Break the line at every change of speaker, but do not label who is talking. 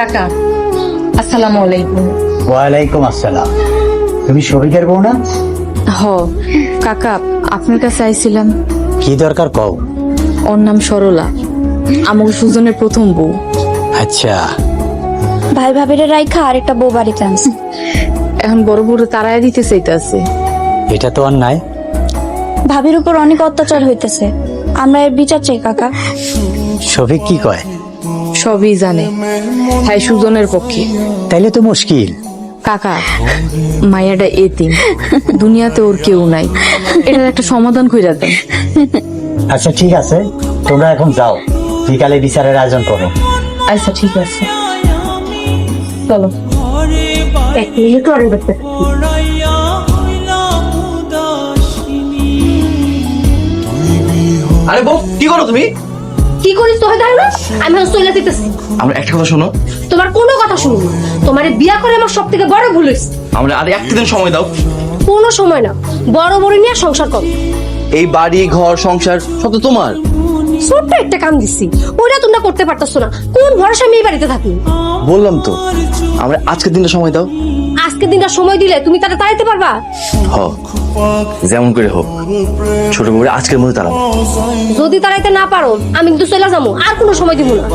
কাকা, আসসালামু আলাইকুম।
ওয়ালাইকুম আসসালাম। তুমি শফিকের বউ না?
হ কাকা, আপনার কাছে আইছিলাম।
কি দরকার কও?
ওর নাম সরলা, আমাকে সুজনের প্রথম বউ।
আচ্ছা,
ভাই ভাবিরে রাইখা আর একটা বউ বাড়িতে আনছে।
এখন বড় বড় তারাই দিতে চাইতেছে।
এটা তো আর নাই।
ভাবির উপর অনেক অত্যাচার হইতেছে, আমরা এর বিচার চাই কাকা।
শফিক কি কয়?
সবই জানে, হ্যাঁ সুজনের পক্ষে।
তাইলে তো মুশকিল।
কাকা, মায়াটা এতিম, দুনিয়াতে ওর কেউ নাই, এটার একটা সমাধান কইরা দেন।
আচ্ছা ঠিক আছে, তোমরা এখন যাও, বিকালে বিচারের আয়োজন করো।
আচ্ছা ঠিক আছে, চলো। এক মিনিট ওর ব্যাপারে।
আরে বউ, কি করো তুমি?
কি করিস তোহে দাঁড়ানো? আমি এখন চলে যেতেছি।
আমরা একটা কথা শোনো,
তোমার কোনো কথা শুনবো না। তোমার বিয়া করে আমার সব থেকে বড় ভুল হয়েছে।
আমরা আর একটা দিন সময় দাও।
কোনো সময় না, বড় বড় নিয়ে সংসার করো।
এই বাড়ি ঘর সংসার সব তো তোমার।
ছোট্ট একটা কাম দিচ্ছি, ওইটা তোমরা করতে পারতেছো না। কোন ভরসা আমি এই বাড়িতে থাকি?
বললাম তো, আমরা আজকের দিনটা সময় দাও।
আজকে দিনটা সময় দিলে তুমি তারা তাড়াইতে পারবা?
হ, যেমন করে হোক ছোট বউরে আজকের মধ্যে তাড়াবো।
যদি তাড়াইতে না পারো, আমি কিন্তু চলে যাবো, আর কোনো সময় দিব না।